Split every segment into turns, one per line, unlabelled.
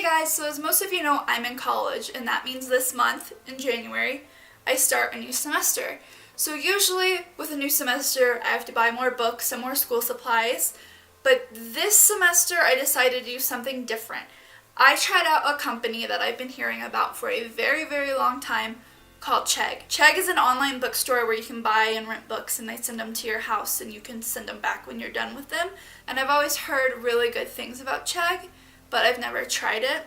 guys, so as most of you know, I'm in college, and that means this month, in January, I start a new semester. So usually, with a new semester, I have to buy more books and more school supplies, but this semester I decided to do something different. I tried out a company that I've been hearing about for a very, very long time called Chegg. Chegg is an online bookstore where you can buy and rent books and they send them to your house and you can send them back when you're done with them. And I've always heard really good things about Chegg, but I've never tried it.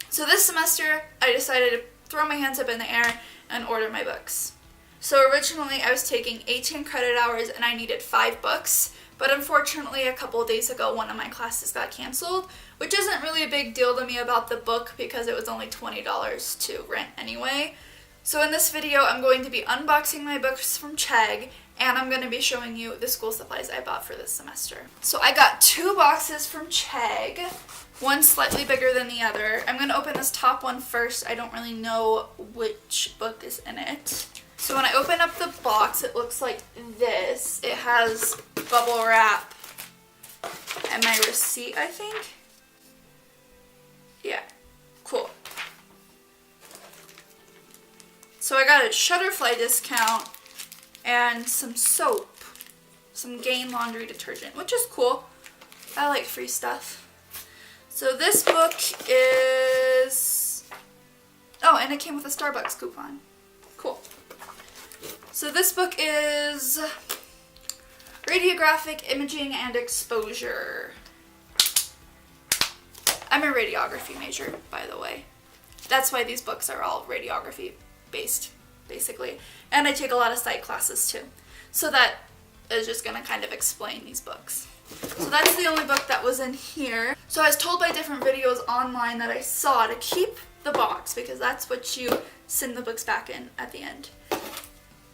So this semester I decided to throw my hands up in the air and order my books. So originally I was taking 18 credit hours and I needed 5 books, but unfortunately a couple of days ago one of my classes got canceled, which isn't really a big deal to me about the book because it was only $20 to rent anyway. So in this video I'm going to be unboxing my books from Chegg and I'm going to be showing you the school supplies I bought for this semester. So I got 2 boxes from Chegg, one slightly bigger than the other. I'm going to open this top one first. I don't really know which book is in it. So when I open up the box, it looks like this. It has bubble wrap and my receipt, I think. Yeah, cool. So I got a Shutterfly discount and some soap, some Gain laundry detergent, which is cool. I like free stuff. So this book is, oh, and it came with a Starbucks coupon. Cool. So this book is Radiographic Imaging and Exposure. I'm a radiography major, by the way. That's why these books are all radiography based, basically. And I take a lot of psych classes too. So that is just going to kind of explain these books. So that's the only book that was in here. So I was told by different videos online that I saw to keep the box because that's what you send the books back in at the end.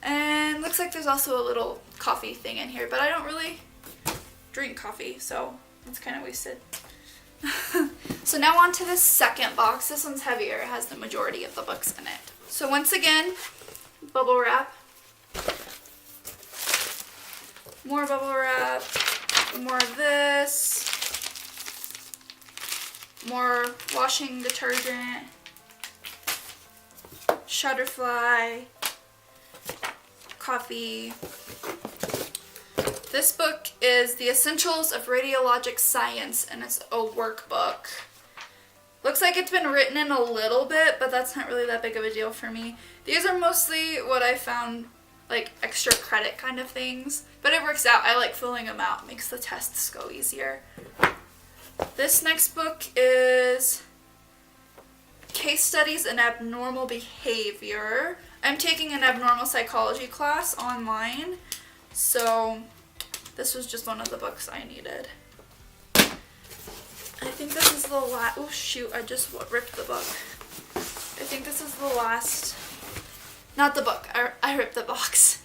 And looks like there's also a little coffee thing in here, but I don't really drink coffee, so it's kind of wasted. So now on to the second box. This one's heavier. It has the majority of the books in it. So once again, bubble wrap. More bubble wrap. More of this. More washing detergent. Shutterfly. Coffee. This book is The Essentials of Radiologic Science, and it's a workbook. Looks like it's been written in a little bit, but that's not really that big of a deal for me. These are mostly what I found, like extra credit kind of things, but it works out. I like filling them out. It makes the tests go easier. This next book is Case Studies in Abnormal Behavior. I'm taking an abnormal psychology class online, so this was just one of the books I needed. I think this is the last, oh shoot, I just ripped the book. I think this is the last, not the book, I ripped the box.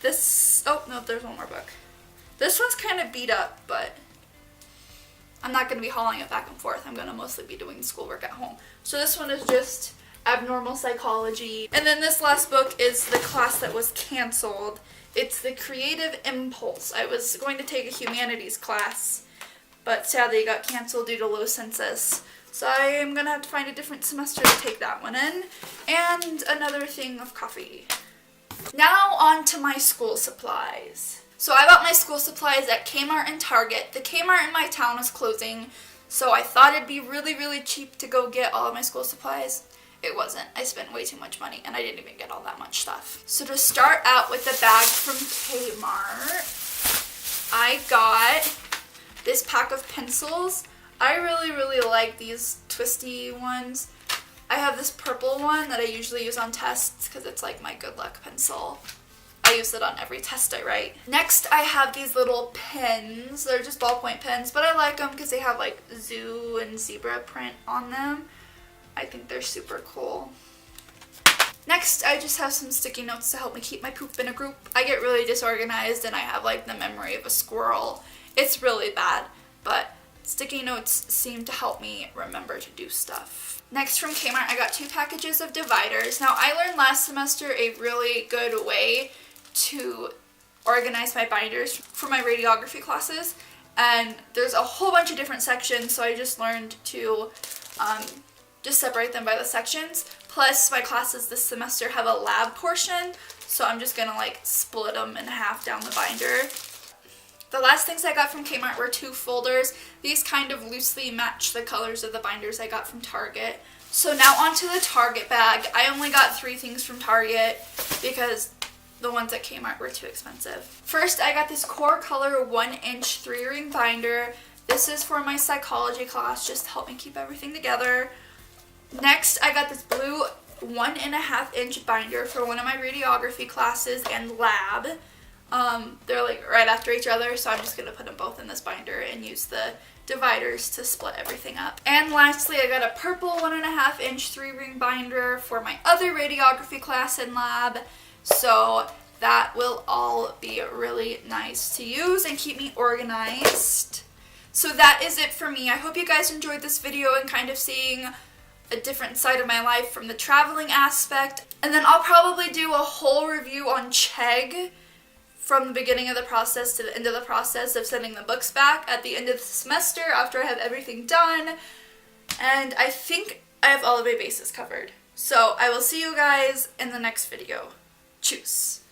This, oh no, there's one more book. This one's kind of beat up, but I'm not going to be hauling it back and forth. I'm going to mostly be doing schoolwork at home. So this one is just abnormal psychology. And then this last book is the class that was canceled. It's The Creative Impulse. I was going to take a humanities class, but sadly it got canceled due to low census. So I am going to have to find a different semester to take that one in. And another thing of coffee. Now on to my school supplies. So I bought my school supplies at Kmart and Target. The Kmart in my town is closing, so I thought it'd be really, really cheap to go get all of my school supplies. It wasn't. I spent way too much money and I didn't even get all that much stuff. So to start out with the bag from Kmart, I got this pack of pencils. I really, really like these twisty ones. I have this purple one that I usually use on tests because it's like my good luck pencil. I use it on every test I write. Next, I have these little pens. They're just ballpoint pens, but I like them because they have like zoo and zebra print on them. I think they're super cool. Next, I just have some sticky notes to help me keep my poop in a group. I get really disorganized and I have like the memory of a squirrel. It's really bad, but sticky notes seem to help me remember to do stuff. Next from Kmart, I got 2 packages of dividers. Now, I learned last semester a really good way to organize my binders for my radiography classes, and there's a whole bunch of different sections, so I just learned to just separate them by the sections. Plus my classes this semester have a lab portion, so I'm just gonna like split them in half down the binder. The last things I got from Kmart were 2 folders. These kind of loosely match the colors of the binders I got from Target. So now onto the Target bag. I only got 3 things from Target because the ones at Kmart were too expensive. First, I got this Core Color 1-inch 3-ring binder. This is for my psychology class, just to help me keep everything together. Next, I got this blue 1.5-inch binder for one of my radiography classes and lab. They're like right after each other, so I'm just going to put them both in this binder and use the dividers to split everything up. And lastly, I got a purple 1.5-inch 3-ring binder for my other radiography class and lab, so that will all be really nice to use and keep me organized. So that is it for me. I hope you guys enjoyed this video and kind of seeing a different side of my life from the traveling aspect. And then I'll probably do a whole review on Chegg from the beginning of the process to the end of the process of sending the books back at the end of the semester after I have everything done. And I think I have all of my bases covered. So I will see you guys in the next video. Tschüss.